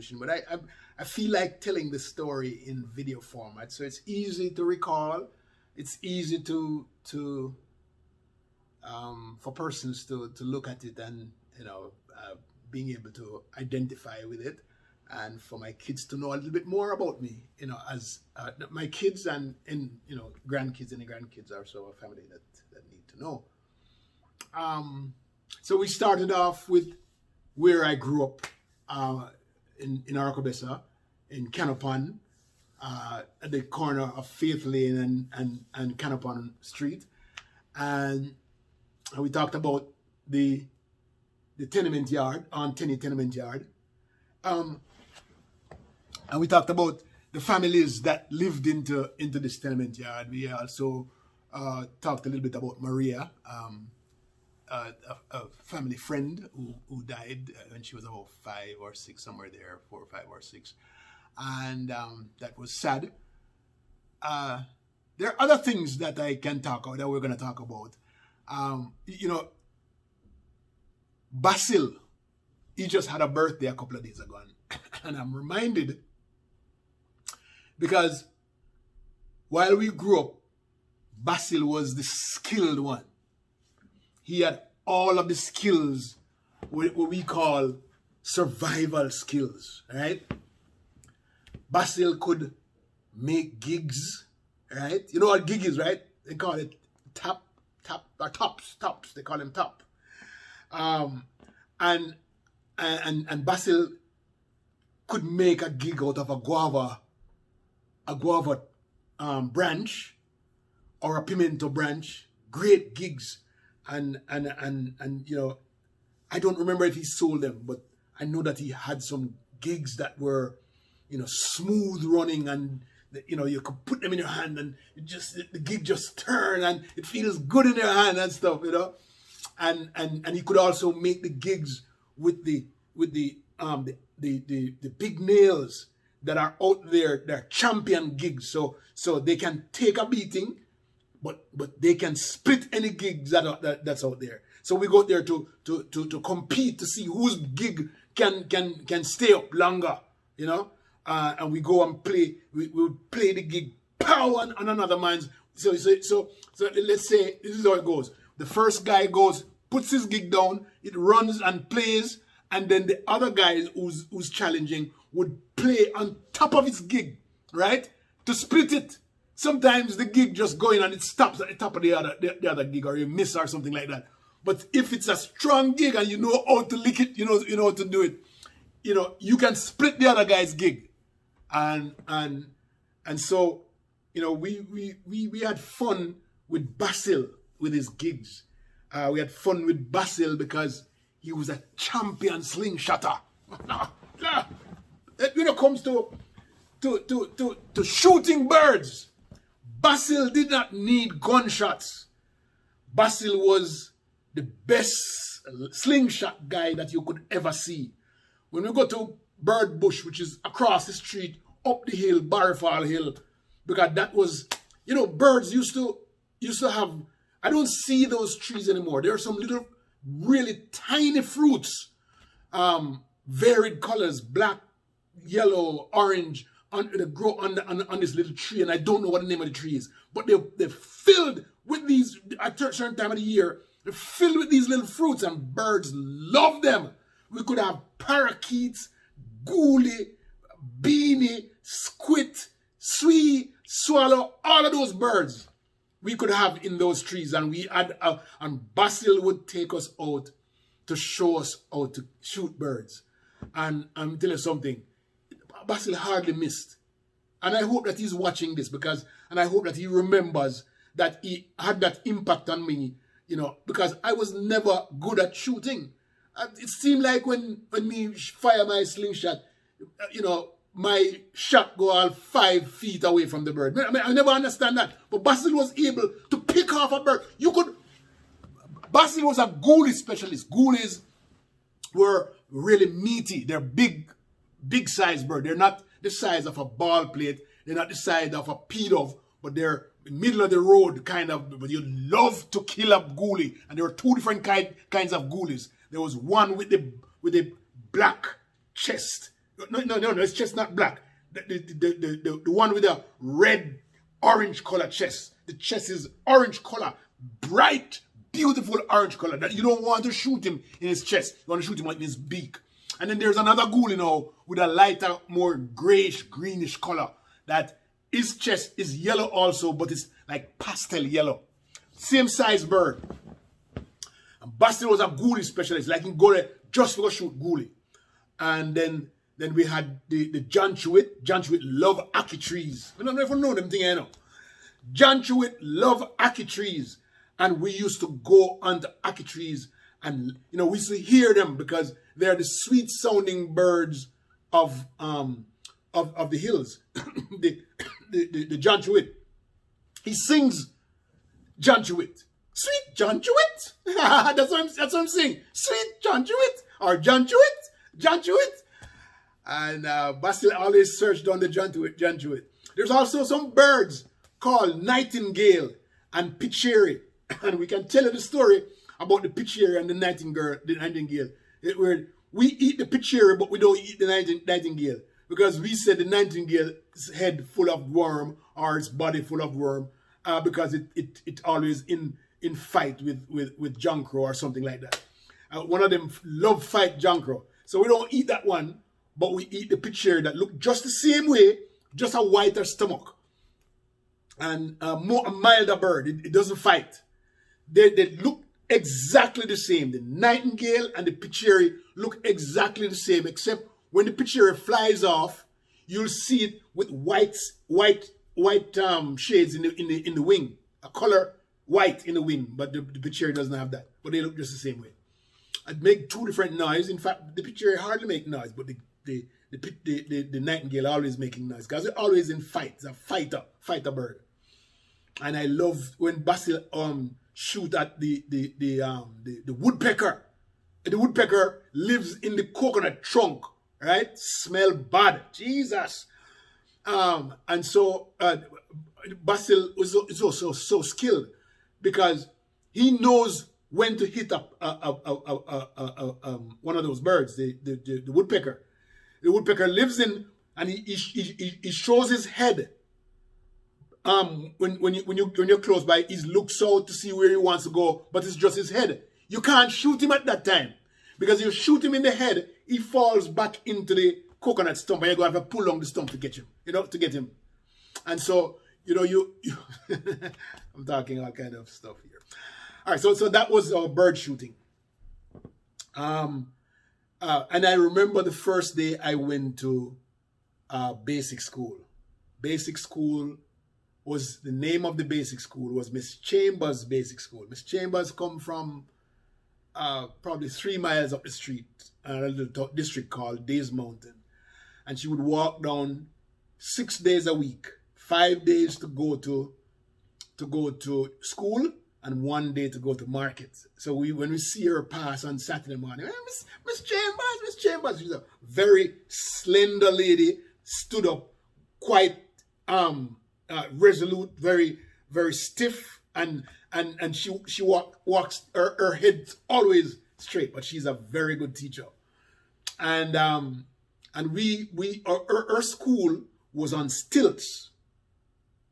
publishing, but I feel like telling the story in video format, so it's easy to recall. It's easy to for persons to look at it and being able to identify with it, and for my kids to know a little bit more about me, as my kids and grandkids, and the grandkids are also a family that need to know. So we started off with where I grew up in Aracobessa, in Canopan, at the corner of Faith Lane and Canopan Street, and we talked about the tenement yard, on Tenny Tenement Yard, and we talked about the families that lived into this tenement yard. We also talked a little bit about Maria, a family friend who died when she was about 5 or 6, somewhere there, 4 or 5 or 6, and that was sad. There are other things that I can talk about, that we're going to talk about. Basil, he just had a birthday a couple of days ago, and I'm reminded, because while we grew up, Basil was the skilled one. He had all of the skills, what we call survival skills, right? Basil could make gigs, right? You know what gig is, right? They call it tops. They call them top. And Basil could make a gig out of a guava branch or a pimento branch. Great gigs. And I don't remember if he sold them, but I know that he had some gigs that were, smooth running, and you could put them in your hand and the gig just turn and it feels good in your hand and stuff, and he could also make the gigs with the big nails that are out there. They're champion gigs, so they can take a beating, but they can split any gigs that's out there. So we go there to compete, to see whose gig can stay up longer, and we go and play. We would play the gig, pow, on another man's. So let's say this is how it goes. The first guy goes, puts his gig down, it runs and plays, and then the other guy who's challenging would play on top of his gig, right? To split it. Sometimes the gig just going and it stops at the top of the other gig, or you miss or something like that. But if it's a strong gig and you know how to lick it, you know how to do it, you can split the other guy's gig. And so, we had fun with Basil with his gigs. We had fun with Basil because he was a champion slingshotter. When it comes to shooting birds, Basil did not need gunshots. Basil was the best slingshot guy that you could ever see. When we go to Bird Bush, which is across the street, up the hill, Barrifal Hill, because that was, birds used to have, I don't see those trees anymore. There are some little, really tiny fruits, varied colors, black, yellow, orange, they grow on this little tree, and I don't know what the name of the tree is, but they're filled with these, at a certain time of the year, they're filled with these little fruits, and birds love them. We could have parakeets, goolie, beanie, squid, swee, swallow, all of those birds we could have in those trees, and and Basil would take us out to show us how to shoot birds. And I'm telling you something, Basil hardly missed. And I hope that he's watching this, and I hope that he remembers that he had that impact on me, because I was never good at shooting. It seemed like when me fire my slingshot, my shot go all 5 feet away from the bird. I never understand that. But Basil was able to pick off a bird. Basil was a ghoulie specialist. Ghoulies were really meaty. They're big size bird. They're not the size of a ball plate. They're not the size of a pea dove, but they're middle of the road kind of. But you love to kill a ghoulie. And there were 2 different kinds of ghoulies. There was one with the black chest No, it's chestnut black. The one with the red, orange color chest. The chest is orange color, bright, beautiful orange color that you don't want to shoot him in his chest. You want to shoot him in his beak. And then there's another ghoul, you know, with a lighter, more grayish, greenish color. That his chest is yellow also, but it's like pastel yellow. Same size bird. And Basil was a ghoulie specialist, like he go there just for shoot ghoulie. And then we had the John Chewit. John Chewit love ackee trees. I don't know if you know them thing, you know. John Chewit love ackee trees. And we used to go onto ackee trees and, you know, we used to hear them because they're the sweet sounding birds of the hills. the John Chewit. He sings John Chewit. Sweet John Chewit. that's what I'm saying. Sweet John Chewit. Or John Chewit. John Chewit. And Basil always searched on the John Chewit. There's also some birds called nightingale and pitchery. And we can tell you the story about the pitchery and the nightingale. We eat the pitchery, but we don't eat the nightingale. Because we said the nightingale's head full of worm or its body full of worm. Because it always in fight with John Crow or something like that. One of them love fight John Crow. So we don't eat that one, but we eat the pitchery that look just the same way, just a whiter stomach. And a milder bird. It doesn't fight. They look exactly the same. The nightingale and the pitchery look exactly the same, except when the pitchery flies off, you'll see it with white shades in the wing, a color white in the wing, but the pitchery doesn't have that. But they look just the same way. I'd make two different noises. In fact, the pitchery hardly make noise, but the nightingale always making noise because they're always in fight. It's a fighter bird. And I love when Basil shoot at the woodpecker. The woodpecker lives in the coconut trunk, right? Smell bad, Jesus. And so Basil is also so skilled because he knows when to hit up one of those birds, the woodpecker. The woodpecker lives in, and he shows his head. When you're close by, he looks out to see where he wants to go, but it's just his head. You can't shoot him at that time because you shoot him in the head, he falls back into the coconut stump, and you're going to have to pull on the stump to get him, to get him. And so, you I'm talking all kind of stuff here. All right, so that was our bird shooting. And I remember the first day I went to basic school. Basic school was, the name of the basic school was Miss Chambers Basic School. Miss Chambers come from probably 3 miles up the street, a little district called Days Mountain. And she would walk down 6 days a week, 5 days to go to school, and 1 day to go to market. So when we see her pass on Saturday morning, hey, Miss Chambers, she's a very slender lady, stood up, quite resolute, very, very stiff, and she walks, her head's always straight, but she's a very good teacher. And our school was on stilts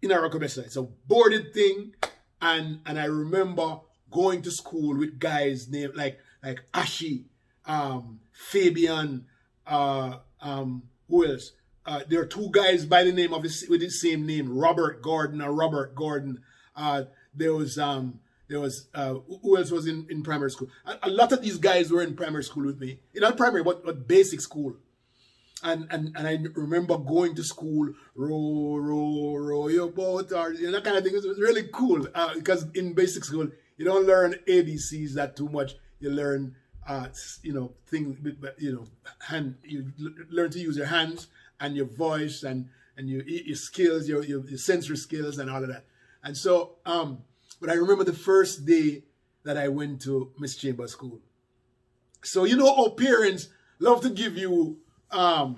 in Aracobessa. It's a boarded thing. And I remember going to school with guys named like Ashi, Fabian, who else? There are 2 guys by the name of with the same name, Robert Gordon. There was who else was in primary school? A lot of these guys were in primary school with me. Not primary, but basic school. And I remember going to school, row your boat, or that kind of thing. It was really cool because in basic school you don't learn ABCs that too much. You learn things, hand. You learn to use your hands and your voice and your skills, your sensory skills and all of that. And so, but I remember the first day that I went to Miss Chambers School. So our parents love to give you. What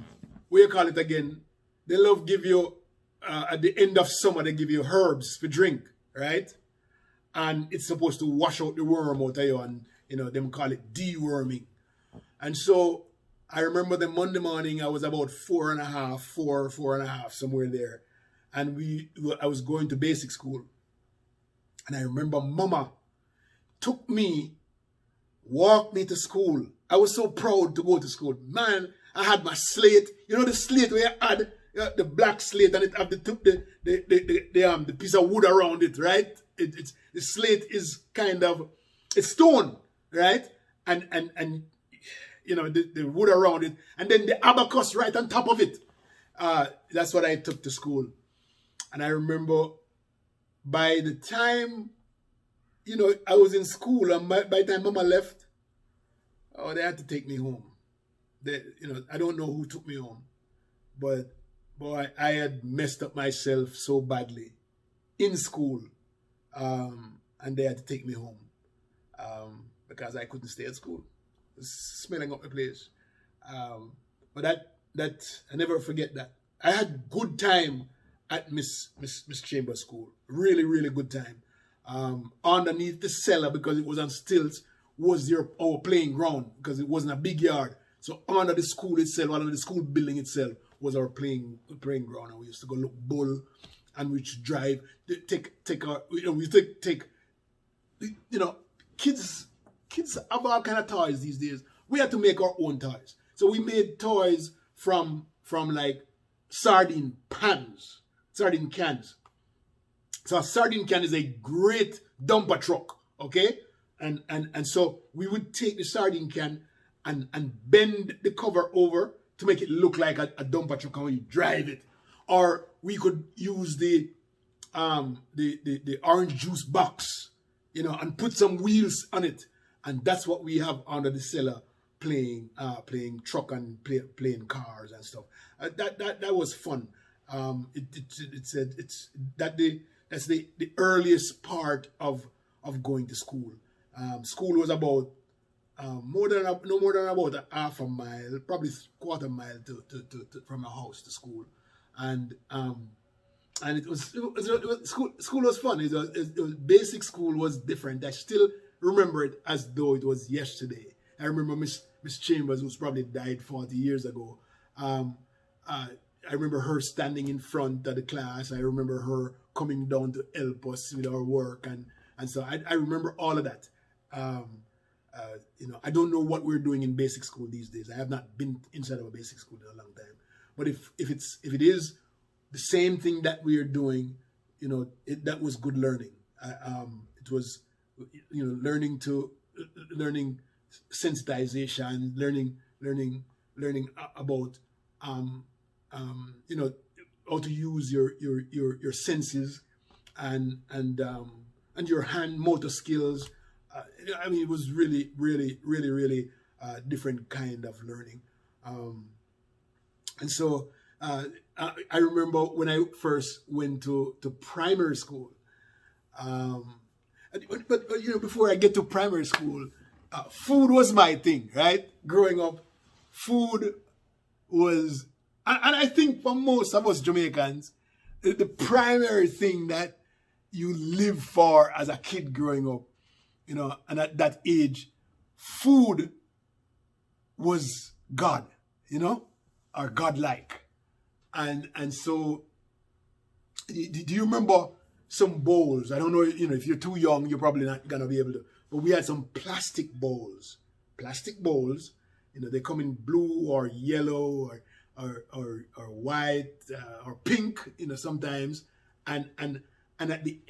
you call it again? They love give you at the end of summer. They give you herbs for drink, right? And it's supposed to wash out the worm out of you, and them call it deworming. And so I remember the Monday morning, I was about 4.5, somewhere there. And I was going to basic school. And I remember Mama took me, walked me to school. I was so proud to go to school. Man, I had my slate. You know the slate where you had the black slate and it had the piece of wood around it, right? The slate is kind of, it's stone, right? And you know, the wood around it, and then the abacus right on top of it. That's what I took to school. And I remember by the time, you know, I was in school, and by the time Mama left, oh, they had to take me home. You know, I don't know who took me home, but boy, I had messed up myself so badly in school, and they had to take me home because I couldn't stay at school. Smelling up the place. But that I never forget that. I had good time at Miss Chambers School. Really, really good time. Underneath the cellar, because it was on stilts, was our playing ground, because it wasn't a big yard. So under the school itself, under the school building itself, was our playing ground, and we used to go look bull, and we used to drive, take our, you know, we used to take, you know, kids have all kind of toys these days. We had to make our own toys. So we made toys from like sardine cans. So a sardine can is a great dumper truck, okay? And so we would take the sardine can and bend the cover over to make it look like a dumper truck, and we drive it. Or we could use the orange juice box, you know, and put some wheels on it. And that's what we have under the cellar, playing truck and playing cars and stuff. That was fun. That's the earliest part of going to school. School was about no more than about a half a mile, probably quarter mile from my house to school, and it was school was fun. It was basic school was different. I still remember it as though it was yesterday. I remember Miss Chambers, who's probably died 40 years ago. I remember her standing in front of the class. I remember her coming down to help us with our work, and so I remember all of that. You know, I don't know what we're doing in basic school these days. I have not been inside of a basic school in a long time. But if it is the same thing that we are doing, you know, that was good learning. It was, you know, learning sensitization, learning about you know, how to use your senses and your hand motor skills. I mean, it was really different kind of learning. And so I remember when I first went to primary school. But you know, before I get to primary school, food was my thing, right? Growing up, food was, and I think for most of us Jamaicans, the primary thing that you live for as a kid growing up, you know, and at that age, food was God, you know, or godlike. And so, do you remember some bowls? I don't know, you know, if you're too young, you're probably not gonna be able to, but we had some plastic bowls, you know, they come in blue or yellow or white or pink, you know, sometimes, and at the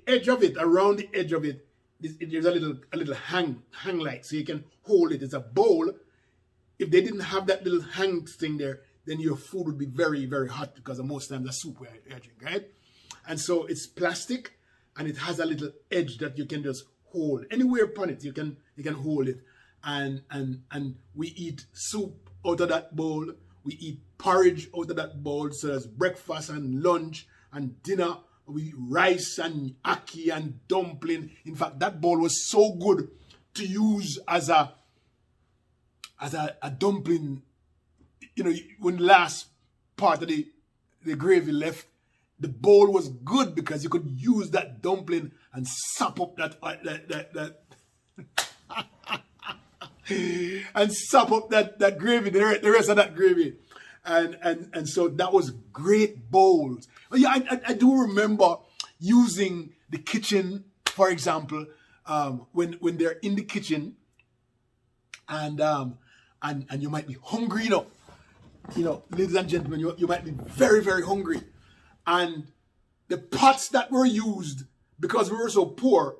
edge of it, around the edge of it, there's a little hang light, so you can hold it. It's a bowl. If they didn't have that little hang thing there, then your food would be very, very hot, because most times the soup we drink, right? And so it's plastic, and it has a little edge that you can just hold anywhere upon it. You can hold it, and we eat soup out of that bowl. We eat porridge out of that bowl. So there's breakfast and lunch and dinner. We rice and ackee and dumpling. In fact, that bowl was so good to use as a dumpling. You know, when the last part of the gravy left, the bowl was good because you could use that dumpling and sop up that and sop up that gravy, the rest of that gravy. And so that was great bowls. But yeah, I do remember using the kitchen, for example, when they're in the kitchen and you might be hungry, ladies and gentlemen, you might be very, very hungry. And the pots that were used, because we were so poor,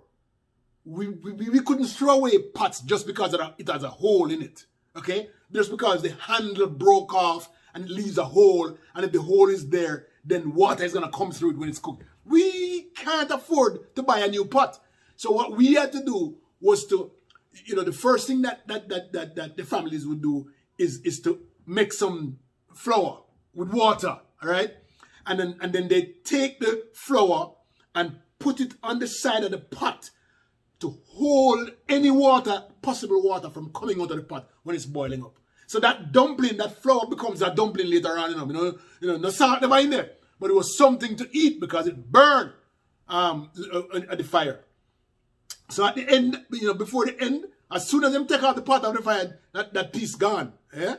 we couldn't throw away pots just because it has a hole in it, okay? Just because the handle broke off and it leaves a hole, and if the hole is there, then water is going to come through it when it's cooked. We can't afford to buy a new pot. So what we had to do was to, the first thing that the families would do is to make some flour with water, all right? And then they take the flour and put it on the side of the pot to hold any possible water from coming out of the pot when it's boiling up. So that dumpling, that flour becomes a dumpling later on, no salt never in there. But it was something to eat because it burned at the fire. So at the end, before the end, as soon as them take out the pot of the fire, that piece gone. Yeah?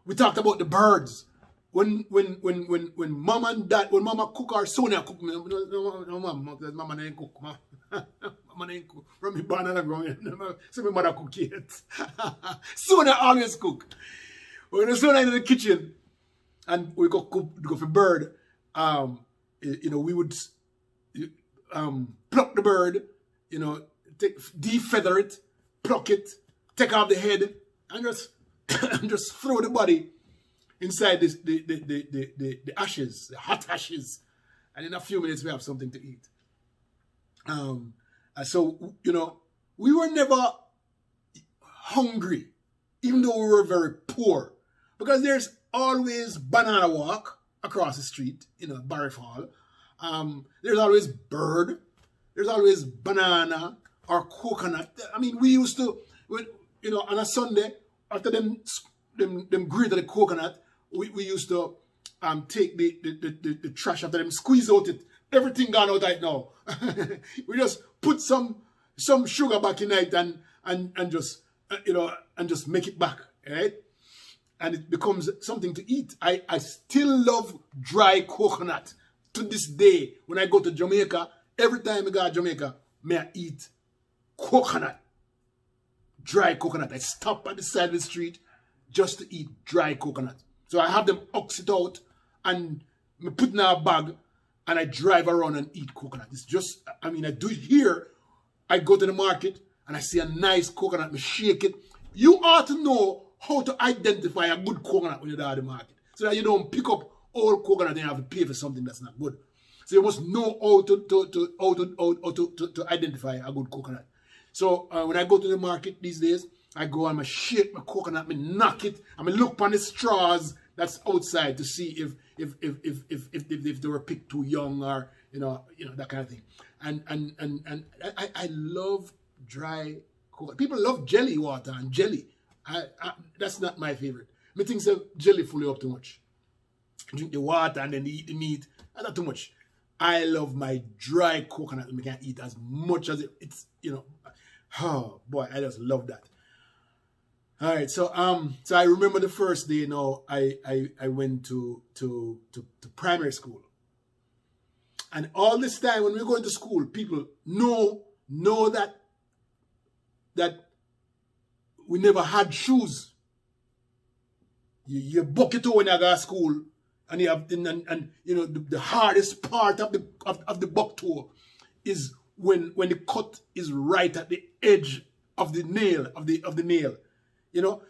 We talked about the birds. When mom and dad, when mama cook or Sonia cook, mama ain't cook, mama ain't cook. From me born and grown, so my mother cook yet. Sonia always cook. When Sonia in the kitchen and we go for bird, we would pluck the bird, defeather it, pluck it, take off the head, and just throw the body inside the ashes, the hot ashes, and in a few minutes we have something to eat. So we were never hungry, even though we were very poor, because there's always banana walk across the street, Barry Hall. There's always bird, there's always banana or coconut. I mean, we used to, on a Sunday after them grated the coconut. We used to take the trash after them, squeeze out it. Everything gone out right now. We just put some sugar back in it and just make it back, right? And it becomes something to eat. I still love dry coconut to this day. When I go to Jamaica, every time I go to Jamaica, I eat coconut, dry coconut. I stop at the side of the street just to eat dry coconut. So I have them ox it out and I put it in a bag and I drive around and eat coconut. It's just, I do it here. I go to the market and I see a nice coconut, I shake it. You ought to know how to identify a good coconut when you're at the market, so that you don't pick up old coconut and you have to pay for something that's not good. So you must know how to identify a good coconut. So when I go to the market these days, I go and I shake my coconut, I knock it, and I look on the straws that's outside to see if they were picked too young or that kind of thing. And I love dry coconut. People love jelly water and jelly. That's not my favorite. I think so jelly fully up too much. Drink the water and then eat the meat. That's not too much. I love my dry coconut and I can eat as much as it's oh boy, I just love that. All right, so I remember the first day, I went to primary school. And all this time when we're going to school, people know that we never had shoes. You buck it when you go to school, and you have the hardest part of the buck toe is when the cut is right at the edge of the nail of the nail.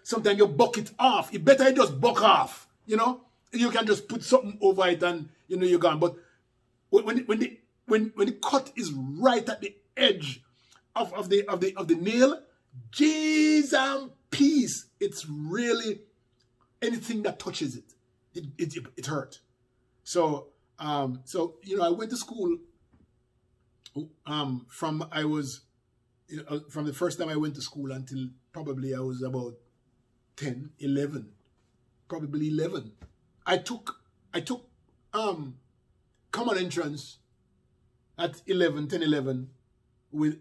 Sometimes you buck it off. It better you just buck off. You can just put something over it and you're gone. But when the cut is right at the edge of the nail, Jesus and peace, it's really anything that touches it hurt. So I went to school from the first time I went to school until probably I was about 10, 11, probably 11. I took common entrance at 10, 11 with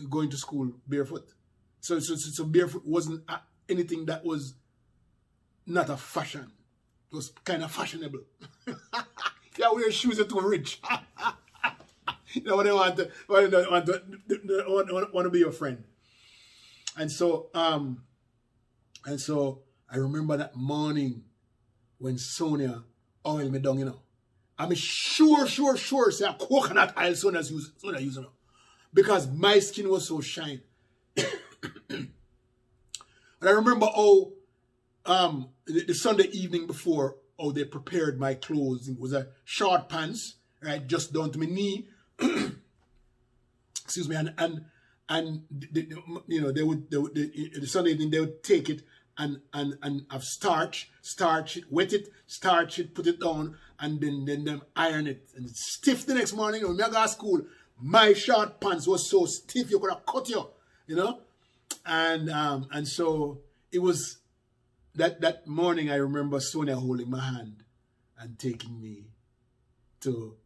going to school barefoot. So barefoot wasn't anything that was not a fashion. It was kind of fashionable. Yeah, wear shoes are too rich. You know, when they want to be your friend. And so I remember that morning when Sonia oiled me down, you know. I'm sure say a coconut oil Sonia using, you know, because my skin was so shiny. And I remember how the Sunday evening before, how they prepared my clothes. It was a short pants, right, just down to my knee. Excuse me, and you know, the Sunday evening they would take it and have starch it, wet it, starch it, put it down, and then them iron it, and it's stiff the next morning. When I got to school, my short pants was so stiff you could have cut you know, and so it was that morning. I remember Sonia holding my hand and taking me to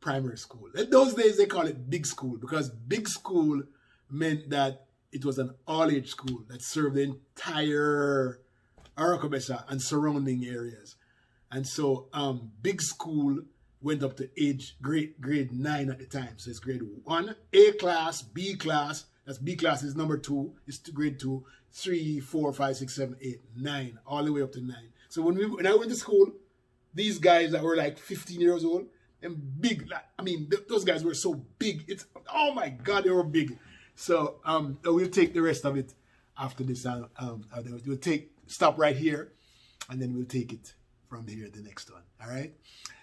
primary school. In those days, they call it big school because big school meant that it was an all-age school that served the entire Aracobessa and surrounding areas. And so big school went up to grade 9 at the time. So it's grade 1, A class, B class. That's B class is number 2. It's grade 2, 3, 4, 5, 6, 7, 8, 9, all the way up to 9. So when I went to school, these guys that were like 15 years old, and big, like, I mean, those guys were so big. It's, oh my God, they were big. So we'll take the rest of it after this. We'll stop right here, and then we'll take it from here, the next one. All right?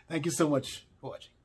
Thank you so much for watching.